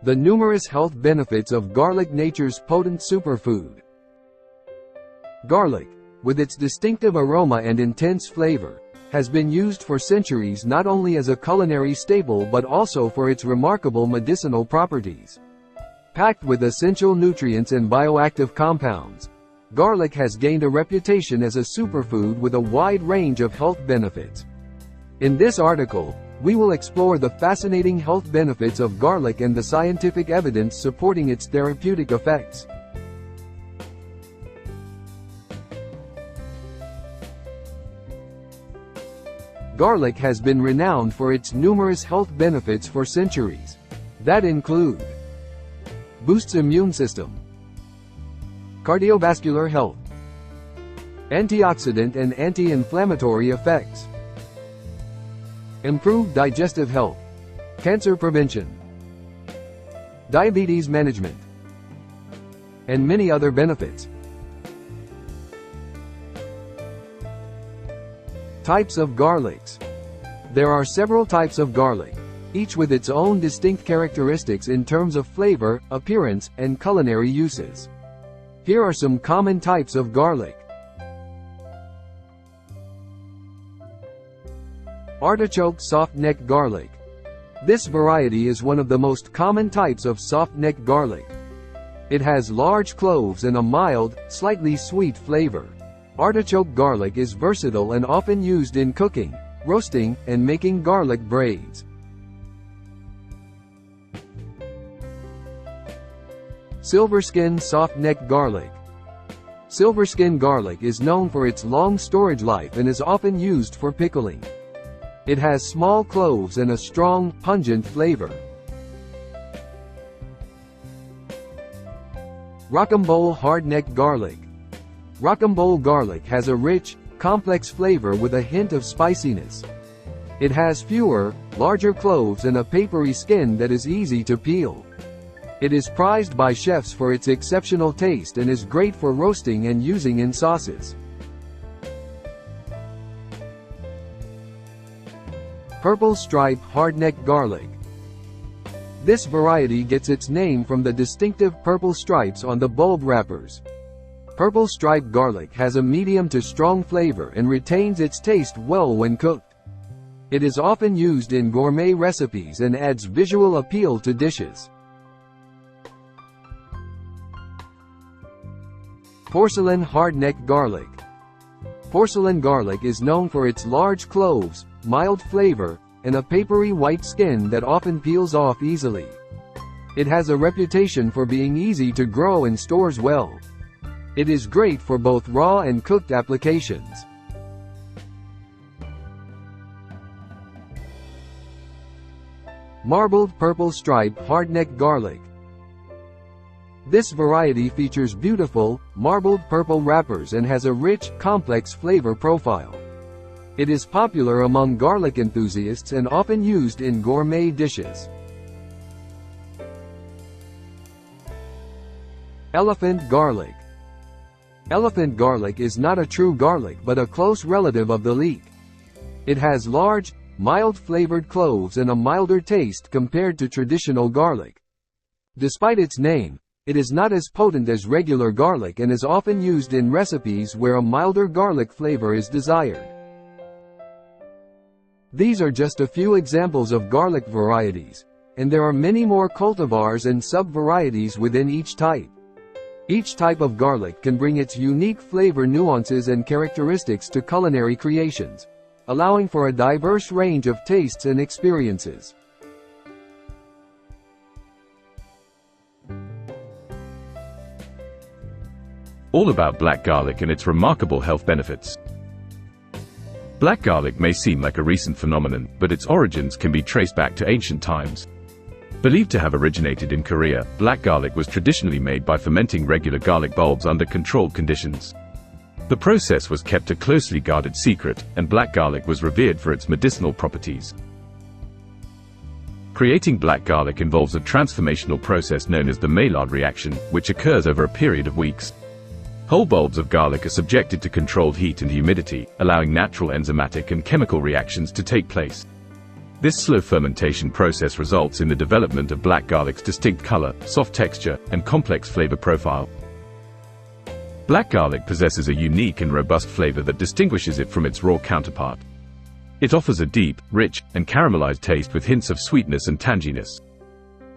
The numerous health benefits of garlic, nature's potent superfood. Garlic, with its distinctive aroma and intense flavor, has been used for centuries not only as a culinary staple but also for its remarkable medicinal properties. Packed with essential nutrients and bioactive compounds, garlic has gained a reputation as a superfood with a wide range of health benefits. In this article, we will explore the fascinating health benefits of garlic and the scientific evidence supporting its therapeutic effects. Garlic has been renowned for its numerous health benefits for centuries. That include boosts immune system, cardiovascular health, antioxidant and anti-inflammatory effects, improved digestive health, cancer prevention, diabetes management, and many other benefits. Types of garlics. There are several types of garlic, each with its own distinct characteristics in terms of flavor, appearance, and culinary uses. Here are some common types of garlic. Artichoke soft-neck garlic. This variety is one of the most common types of soft-neck garlic. It has large cloves and a mild, slightly sweet flavor. Artichoke garlic is versatile and often used in cooking, roasting, and making garlic braids. Silverskin soft-neck garlic. Silverskin garlic is known for its long storage life and is often used for pickling. It has small cloves and a strong, pungent flavor. Rocambole hardneck garlic. Rocambole garlic has a rich, complex flavor with a hint of spiciness. It has fewer, larger cloves and a papery skin that is easy to peel. It is prized by chefs for its exceptional taste and is great for roasting and using in sauces. Purple stripe hardneck garlic. This variety gets its name from the distinctive purple stripes on the bulb wrappers. Purple stripe garlic has a medium to strong flavor and retains its taste well when cooked. It is often used in gourmet recipes and adds visual appeal to dishes. Porcelain hardneck garlic. Porcelain garlic is known for its large cloves, mild flavor, and a papery white skin that often peels off easily. It has a reputation for being easy to grow and stores well. It is great for both raw and cooked applications. Marbled purple stripe hardneck garlic. This variety features beautiful, marbled purple wrappers and has a rich, complex flavor profile. It is popular among garlic enthusiasts and often used in gourmet dishes. Elephant garlic. Elephant garlic is not a true garlic but a close relative of the leek. It has large, mild-flavored cloves and a milder taste compared to traditional garlic. Despite its name, it is not as potent as regular garlic and is often used in recipes where a milder garlic flavor is desired. These are just a few examples of garlic varieties, and there are many more cultivars and sub-varieties within each type. Each type of garlic can bring its unique flavor nuances and characteristics to culinary creations, allowing for a diverse range of tastes and experiences. All about black garlic and its remarkable health benefits. Black garlic may seem like a recent phenomenon, but its origins can be traced back to ancient times. Believed to have originated in Korea, black garlic was traditionally made by fermenting regular garlic bulbs under controlled conditions. The process was kept a closely guarded secret, and black garlic was revered for its medicinal properties. Creating black garlic involves a transformational process known as the Maillard reaction, which occurs over a period of weeks. Whole bulbs of garlic are subjected to controlled heat and humidity, allowing natural enzymatic and chemical reactions to take place. This slow fermentation process results in the development of black garlic's distinct color, soft texture, and complex flavor profile. Black garlic possesses a unique and robust flavor that distinguishes it from its raw counterpart. It offers a deep, rich, and caramelized taste with hints of sweetness and tanginess.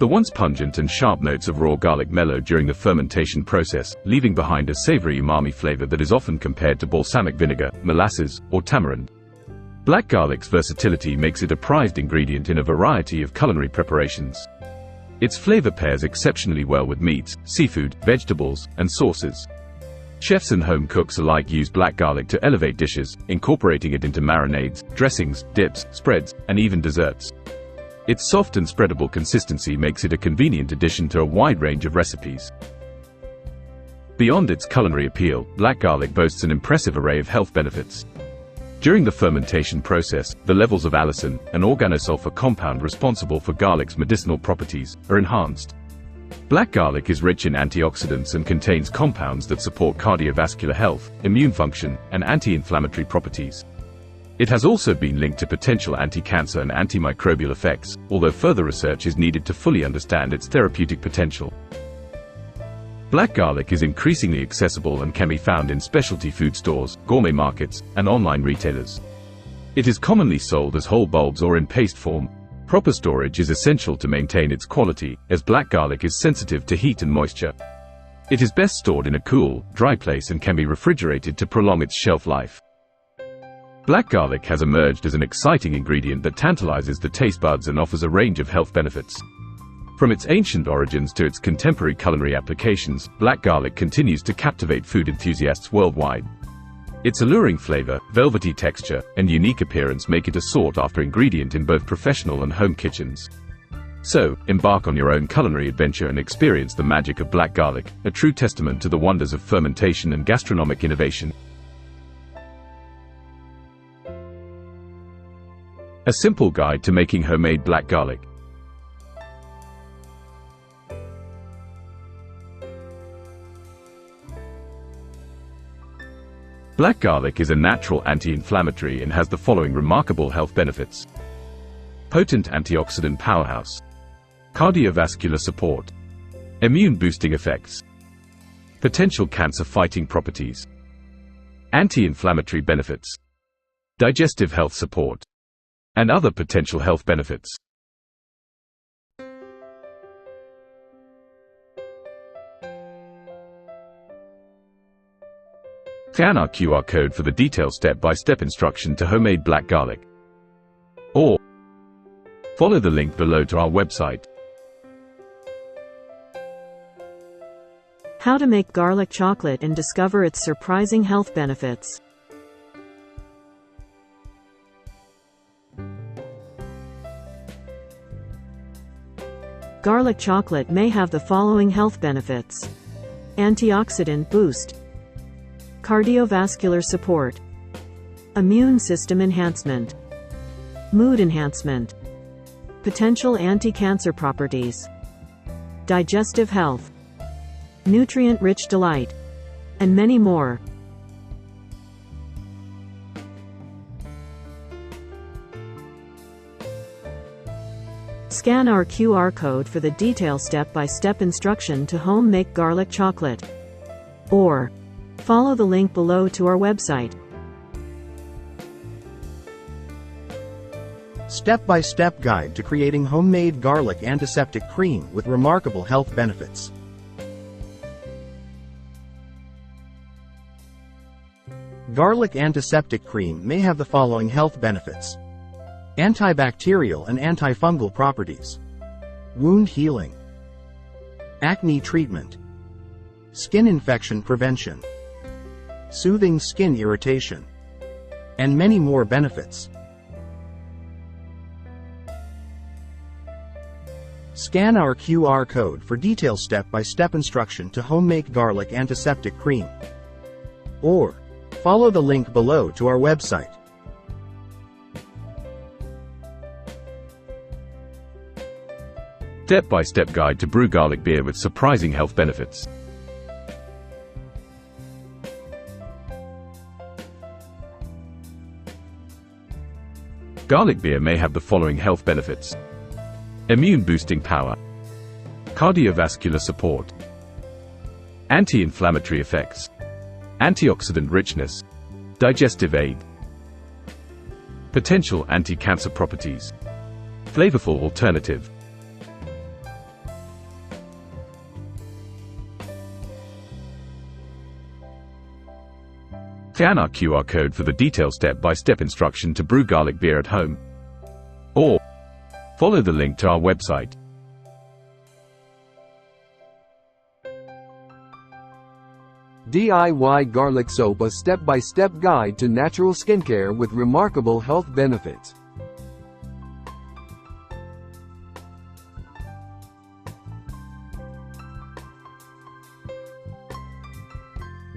The once pungent and sharp notes of raw garlic mellow during the fermentation process, leaving behind a savory umami flavor that is often compared to balsamic vinegar, molasses, or tamarind. Black garlic's versatility makes it a prized ingredient in a variety of culinary preparations. Its flavor pairs exceptionally well with meats, seafood, vegetables, and sauces. Chefs and home cooks alike use black garlic to elevate dishes, incorporating it into marinades, dressings, dips, spreads, and even desserts. Its soft and spreadable consistency makes it a convenient addition to a wide range of recipes. Beyond its culinary appeal, black garlic boasts an impressive array of health benefits. During the fermentation process, the levels of allicin, an organosulfur compound responsible for garlic's medicinal properties, are enhanced. Black garlic is rich in antioxidants and contains compounds that support cardiovascular health, immune function, and anti-inflammatory properties. It has also been linked to potential anti-cancer and antimicrobial effects, although further research is needed to fully understand its therapeutic potential. Black garlic is increasingly accessible and can be found in specialty food stores, gourmet markets, and online retailers. It is commonly sold as whole bulbs or in paste form. Proper storage is essential to maintain its quality, as black garlic is sensitive to heat and moisture. It is best stored in a cool, dry place and can be refrigerated to prolong its shelf life. Black garlic has emerged as an exciting ingredient that tantalizes the taste buds and offers a range of health benefits. From its ancient origins to its contemporary culinary applications, black garlic continues to captivate food enthusiasts worldwide. Its alluring flavor, velvety texture, and unique appearance make it a sought-after ingredient in both professional and home kitchens. So, embark on your own culinary adventure and experience the magic of black garlic, a true testament to the wonders of fermentation and gastronomic innovation. A simple guide to making homemade black garlic. Black garlic is a natural anti-inflammatory and has the following remarkable health benefits. Potent antioxidant powerhouse. Cardiovascular support. Immune-boosting effects. Potential cancer-fighting properties. Anti-inflammatory benefits. Digestive health support. And other potential health benefits. Scan our QR code for the detailed step-by-step instruction to homemade black garlic. Or follow the link below to our website. How to make garlic chocolate and discover its surprising health benefits. Garlic chocolate may have the following health benefits. Antioxidant boost. Cardiovascular support. Immune system enhancement. Mood enhancement. Potential anti-cancer properties. Digestive health. Nutrient-rich delight. And many more. Scan our QR code for the detailed step-by-step instruction to home make garlic chocolate. Or follow the link below to our website. Step-by-step guide to creating homemade garlic antiseptic cream with remarkable health benefits. Garlic antiseptic cream may have the following health benefits. Antibacterial and antifungal properties. Wound healing. Acne treatment. Skin infection prevention. Soothing skin irritation. And many more benefits. Scan our QR code for detailed step-by-step instruction to home make garlic antiseptic cream. Or follow the link below to our website. Step-by-step guide to brew garlic beer with surprising health benefits. Garlic beer may have the following health benefits: immune boosting power, cardiovascular support, anti-inflammatory effects, antioxidant richness, digestive aid, potential anti-cancer properties, flavorful alternative. Scan our QR code for the detailed step-by-step instruction to brew garlic beer at home, or follow the link to our website. DIY Garlic Soap, a step-by-step guide to natural skincare with remarkable health benefits.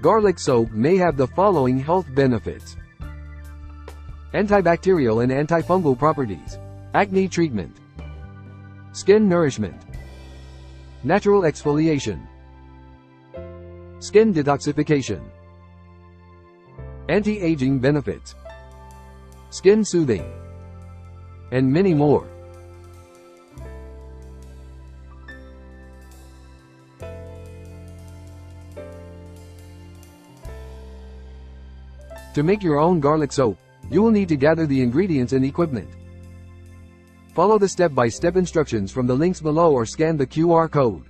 Garlic soap may have the following health benefits: antibacterial and antifungal properties, acne treatment, skin nourishment, natural exfoliation, skin detoxification, anti-aging benefits, skin soothing, and many more. To make your own garlic soap, you will need to gather the ingredients and equipment. Follow the step-by-step instructions from the links below or scan the QR code.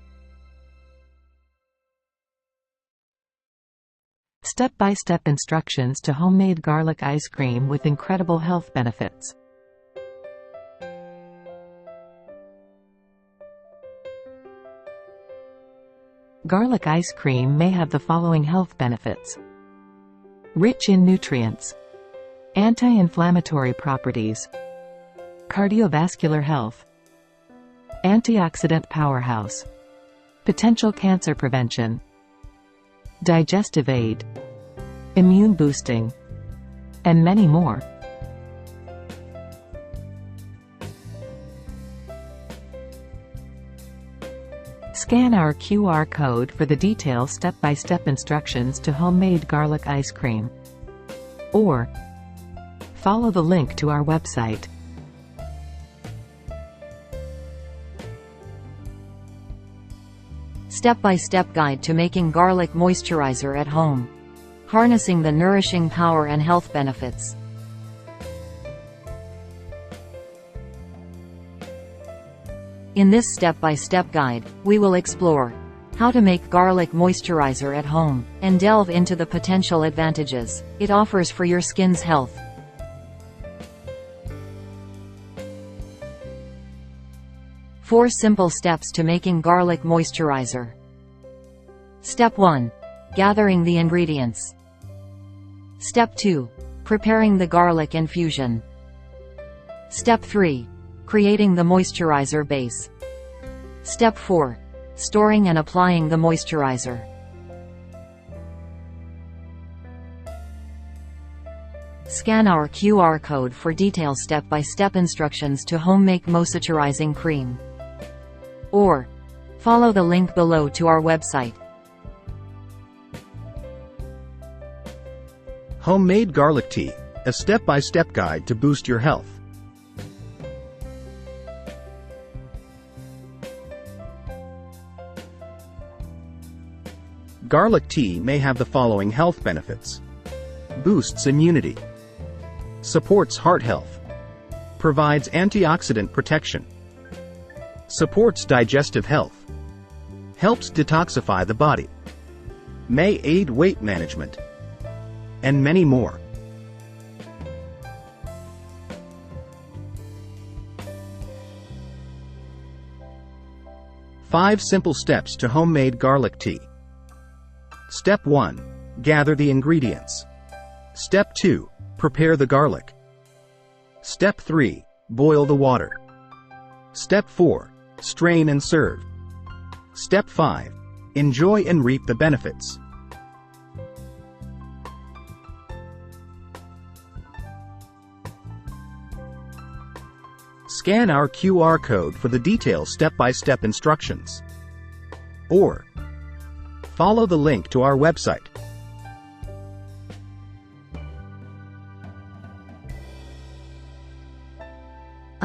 Step-by-step instructions to homemade garlic ice cream with incredible health benefits. Garlic ice cream may have the following health benefits: rich in nutrients, anti-inflammatory properties, cardiovascular health, antioxidant powerhouse, potential cancer prevention, digestive aid, immune boosting, and many more. Scan our QR code for the detailed step-by-step instructions to homemade garlic ice cream, or follow the link to our website. Step-by-step guide to making garlic moisturizer at home. Harnessing the nourishing power and health benefits. In this step-by-step guide, we will explore how to make garlic moisturizer at home, and delve into the potential advantages it offers for your skin's health. Four simple steps to making garlic moisturizer. Step 1. Gathering the ingredients. Step 2. Preparing the garlic infusion. Step 3. Creating the moisturizer base. Step 4. Storing and applying the moisturizer. Scan our QR code for detailed step-by-step instructions to home-make moisturizing cream, or follow the link below to our website. Homemade garlic tea, a step-by-step guide to boost your health. Garlic tea may have the following health benefits: boosts immunity, supports heart health, provides antioxidant protection, supports digestive health, helps detoxify the body, may aid weight management, and many more. Five simple steps to homemade garlic tea. Step 1. Gather the ingredients. Step 2. Prepare the garlic. Step 3. Boil the water. Step 4. Strain and serve. Step 5. Enjoy and reap the benefits. Scan our QR code for the detailed step-by-step instructions, or follow the link to our website.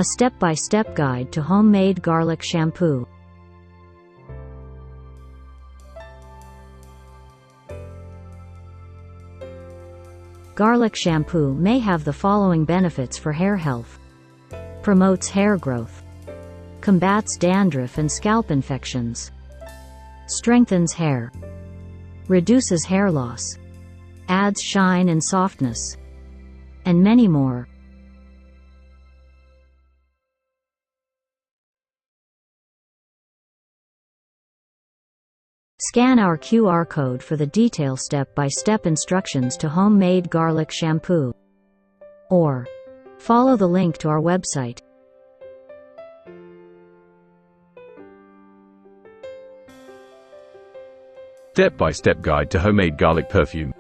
A step-by-step guide to homemade garlic shampoo. Garlic shampoo may have the following benefits for hair health. Promotes hair growth. Combats dandruff and scalp infections. Strengthens hair. Reduces hair loss. Adds shine and softness. And many more. Scan our QR code for the detailed step-by-step instructions to homemade garlic shampoo. Or follow the link to our website. Step-by-step guide to homemade garlic perfume.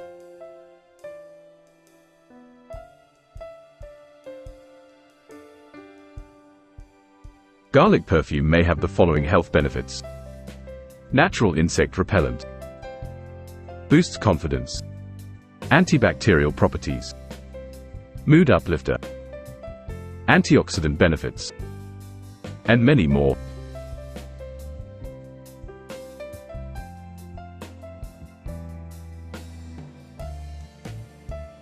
Garlic perfume may have the following health benefits. Natural insect repellent. Boosts confidence. Antibacterial properties. Mood uplifter. Antioxidant benefits. And many more.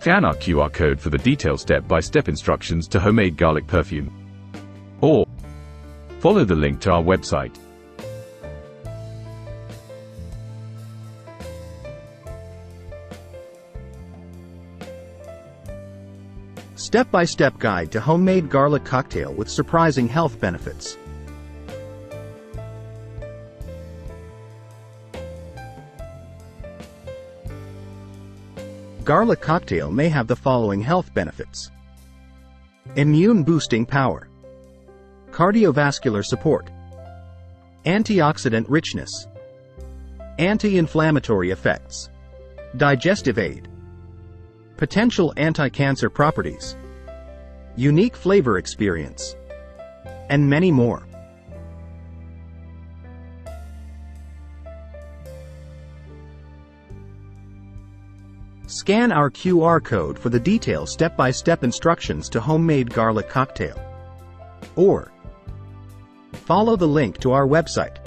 Scan our QR code for the detailed step-by-step instructions to homemade garlic perfume. Or follow the link to our website. Step-by-step guide to homemade garlic cocktail with surprising health benefits. Garlic cocktail may have the following health benefits. Immune boosting power. Cardiovascular support. Antioxidant richness. Anti-inflammatory effects. Digestive aid. Potential anti-cancer properties. Unique flavor experience. And many more. Scan our QR code for the detailed step-by-step instructions to homemade garlic cocktail. Or follow the link to our website.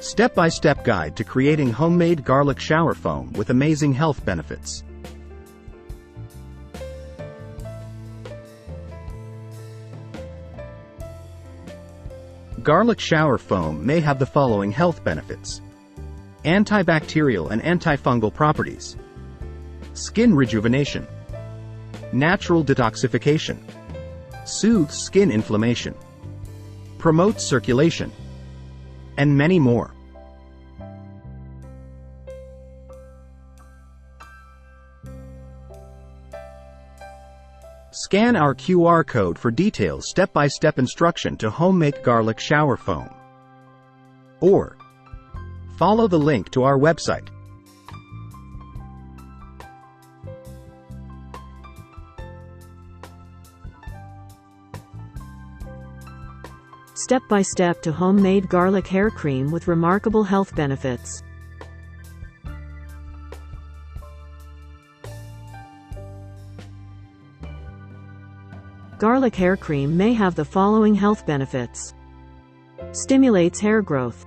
Step-by-step guide to creating homemade garlic shower foam with amazing health benefits. Garlic shower foam may have the following health benefits. Antibacterial and antifungal properties. Skin rejuvenation. Natural detoxification. Soothes skin inflammation. Promotes circulation. And many more. Scan our QR code for detailed step-by-step instruction to homemade garlic shower foam. Or follow the link to our website. Step-by-step to homemade garlic hair cream with remarkable health benefits. Garlic hair cream may have the following health benefits. Stimulates hair growth.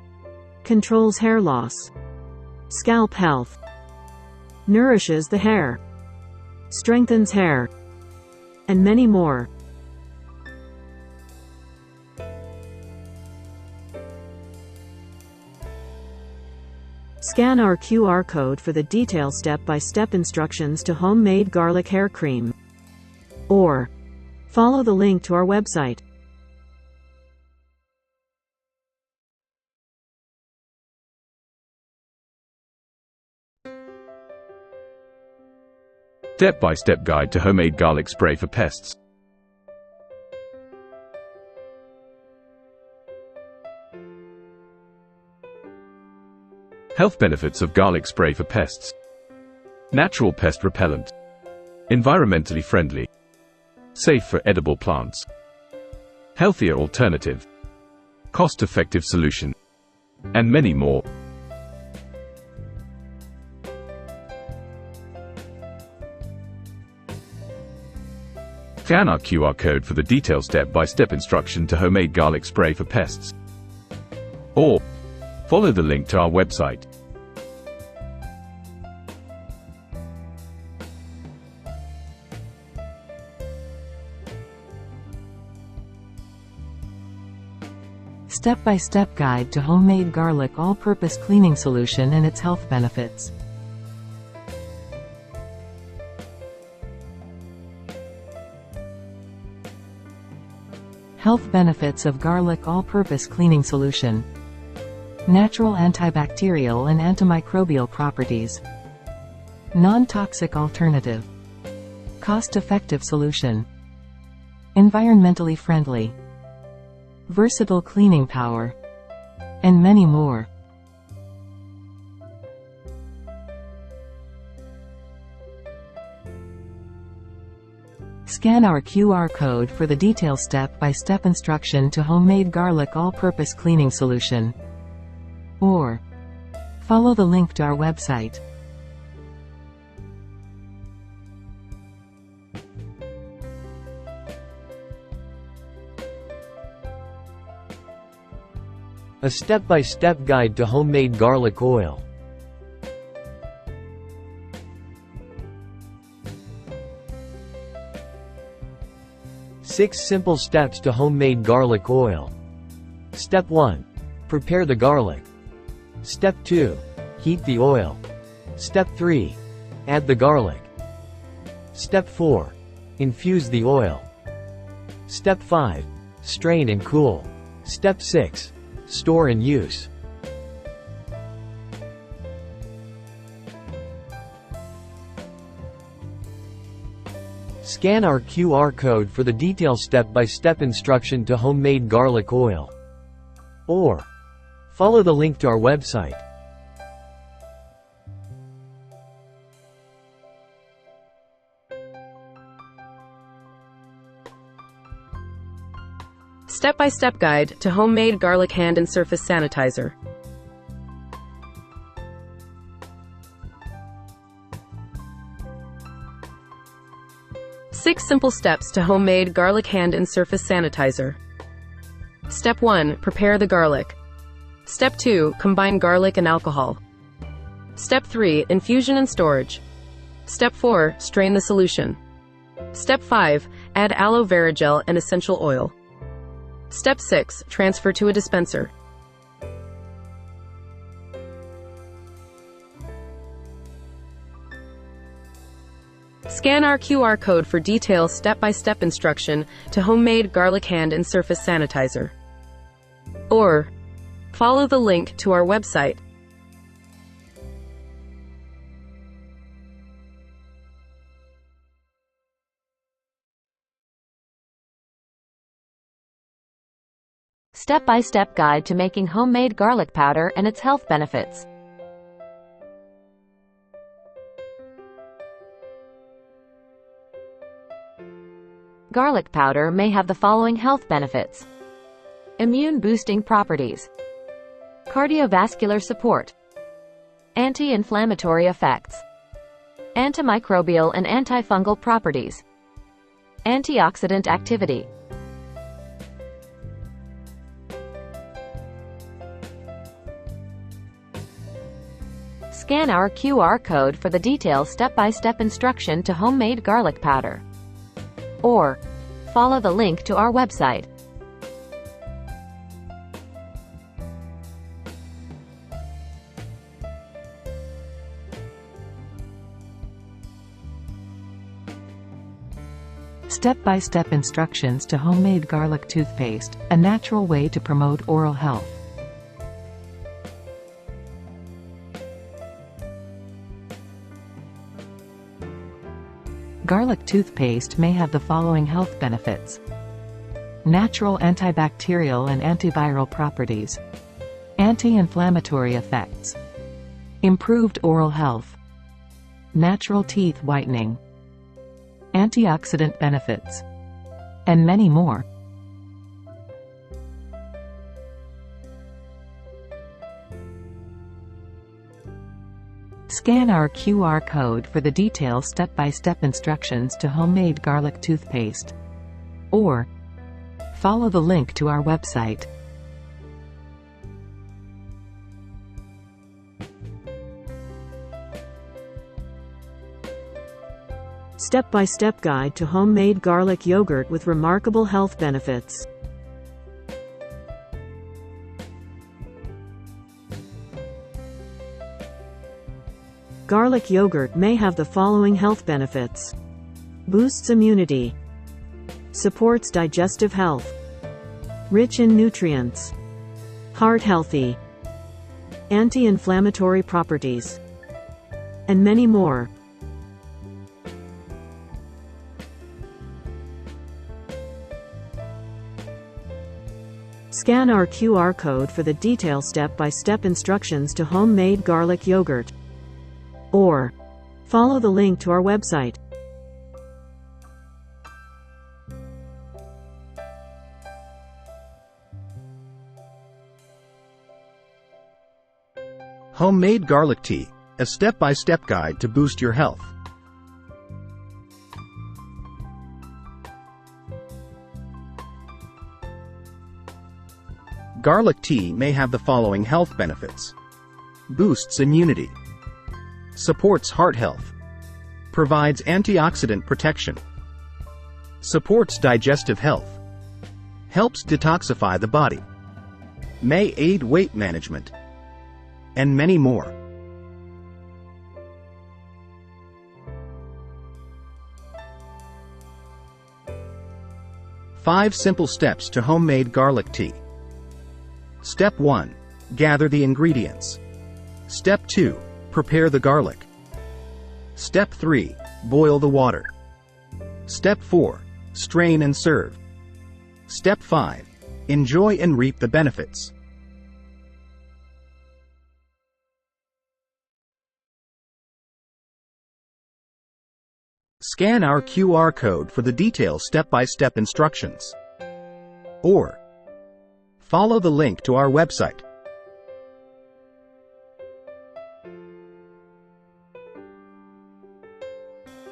Controls hair loss. Scalp health. Nourishes the hair. Strengthens hair. And many more. Scan our QR code for the detailed step-by-step instructions to homemade garlic hair cream. Or follow the link to our website. Step-by-step guide to homemade garlic spray for pests. Health benefits of garlic spray for pests. Natural pest repellent. Environmentally friendly. Safe for edible plants. Healthier alternative. Cost-effective solution. And many more. Scan our QR code for the detailed step-by-step instruction to homemade garlic spray for pests. Or follow the link to our website. Step-by-step guide to homemade garlic all-purpose cleaning solution and its health benefits. Health benefits of garlic all-purpose cleaning solution. Natural antibacterial and antimicrobial properties. Non-toxic alternative. Cost-effective solution. Environmentally friendly. Versatile cleaning power. And many more. Scan our QR code for the detailed step-by-step instruction to homemade garlic all-purpose cleaning solution. Or follow the link to our website. A step-by-step guide to homemade garlic oil. Six simple steps to homemade garlic oil. Step 1. Prepare the garlic. Step 2. Heat the oil. Step 3. Add the garlic. Step 4. Infuse the oil. Step 5. Strain and cool. Step 6. Store and use. Scan our QR code for the detailed step-by-step instruction to homemade garlic oil. Or follow the link to our website. Step-by-step guide to homemade garlic hand and surface sanitizer. Six simple steps to homemade garlic hand and surface sanitizer. Step 1. Prepare the garlic. Step 2. Combine garlic and alcohol. Step 3. Infusion and storage. Step 4. Strain the solution. Step 5. Add aloe vera gel and essential oil. Step 6. Transfer to a dispenser. Scan our QR code for detailed step-by-step instruction to homemade garlic hand and surface sanitizer. Or follow the link to our website. Step-by-step guide to making homemade garlic powder and its health benefits. Garlic powder may have the following health benefits: immune-boosting properties, cardiovascular support, anti-inflammatory effects, antimicrobial and antifungal properties, antioxidant activity. Scan our QR code for the detailed step-by-step instruction to homemade garlic powder. Or follow the link to our website. Step-by-step instructions to homemade garlic toothpaste, a natural way to promote oral health. Garlic toothpaste may have the following health benefits: natural antibacterial and antiviral properties, anti-inflammatory effects, improved oral health, natural teeth whitening, antioxidant benefits, and many more. Scan our QR code for the detailed step-by-step instructions to homemade garlic toothpaste. or follow the link to our website. Step-by-step guide to homemade garlic yogurt with remarkable health benefits. Garlic yogurt may have the following health benefits: boosts immunity, supports digestive health, rich in nutrients, heart healthy, anti-inflammatory properties, and many more. Scan our QR code for the detailed step-by-step instructions to homemade garlic yogurt, or follow the link to our website. Homemade garlic tea, a step-by-step guide to boost your health. Garlic tea may have the following health benefits: boosts immunity, supports heart health, provides antioxidant protection, supports digestive health, helps detoxify the body, may aid weight management, and many more. Five simple steps to homemade garlic tea. Step 1. Gather the ingredients. Step 2. Prepare the garlic. Step 3. Boil the water. Step 4. Strain and serve. Step 5. Enjoy and reap the benefits. Scan our QR code for the detailed step-by-step instructions, or follow the link to our website.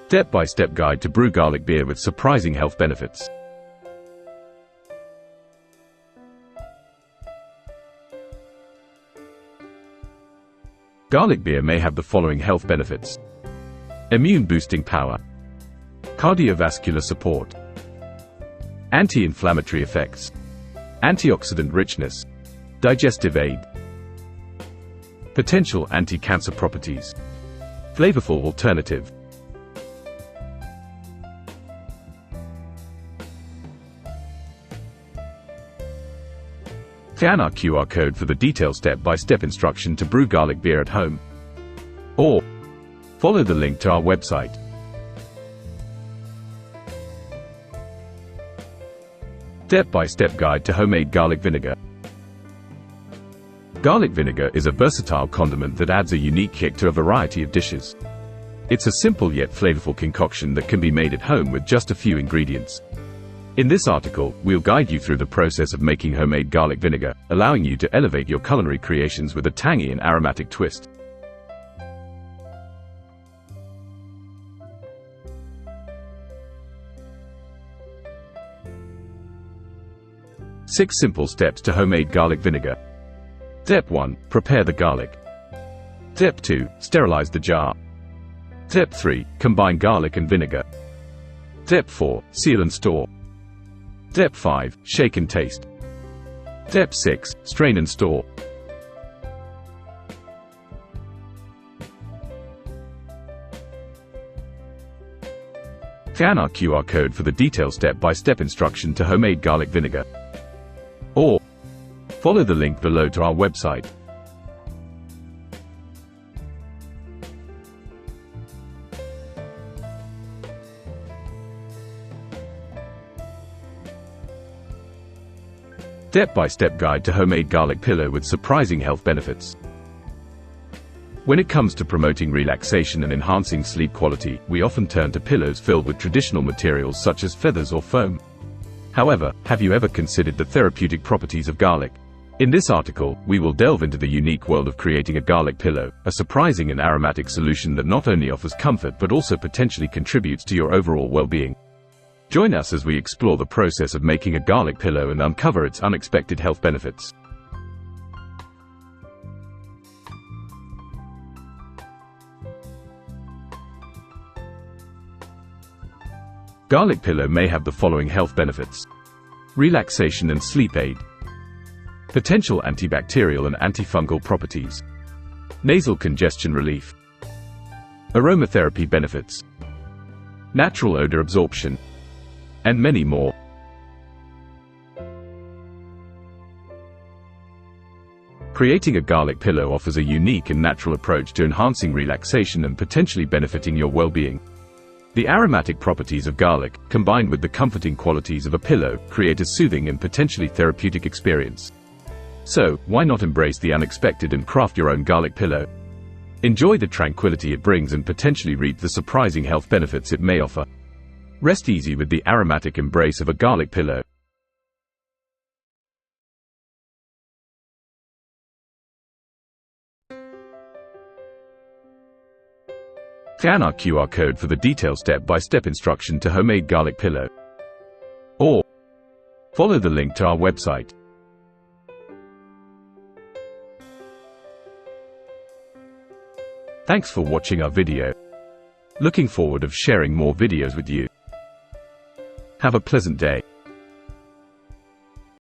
Step-by-step guide to brew garlic beer with surprising health benefits. Garlic beer may have the following health benefits: immune boosting power, cardiovascular support, anti-inflammatory effects, antioxidant richness, digestive aid, potential anti-cancer properties, flavorful alternative. Scan our QR code for the detailed step-by-step instruction to brew garlic beer at home, or follow the link to our website. Step-by-step guide to homemade garlic vinegar. Garlic vinegar is a versatile condiment that adds a unique kick to a variety of dishes. It's a simple yet flavorful concoction that can be made at home with just a few ingredients. In this article, we'll guide you through the process of making homemade garlic vinegar, allowing you to elevate your culinary creations with a tangy and aromatic twist. Six simple steps to homemade garlic vinegar. Step 1. Prepare the garlic. Step 2. Sterilize the jar. Step 3. Combine garlic and vinegar. Step 4. Seal and store. Step 5. Shake and taste. Step 6. Strain and store. Scan our QR code for the detailed step-by-step instruction to homemade garlic vinegar, or follow the link below to our website. Step-by-step guide to homemade garlic pillow with surprising health benefits. When it comes to promoting relaxation and enhancing sleep quality, we often turn to pillows filled with traditional materials such as feathers or foam. However, have you ever considered the therapeutic properties of garlic? In this article, we will delve into the unique world of creating a garlic pillow, a surprising and aromatic solution that not only offers comfort but also potentially contributes to your overall well-being. Join us as we explore the process of making a garlic pillow and uncover its unexpected health benefits. Garlic pillow may have the following health benefits: relaxation and sleep aid, potential antibacterial and antifungal properties, nasal congestion relief, aromatherapy benefits, natural odor absorption, and many more. Creating a garlic pillow offers a unique and natural approach to enhancing relaxation and potentially benefiting your well-being. The aromatic properties of garlic, combined with the comforting qualities of a pillow, create a soothing and potentially therapeutic experience. So, why not embrace the unexpected and craft your own garlic pillow? Enjoy the tranquility it brings and potentially reap the surprising health benefits it may offer. Rest easy with the aromatic embrace of a garlic pillow. Scan our QR code for the detailed step-by-step instruction to homemade garlic pillow. Or follow the link to our website. Thanks for watching our video. Looking forward of sharing more videos with you. Have a pleasant day.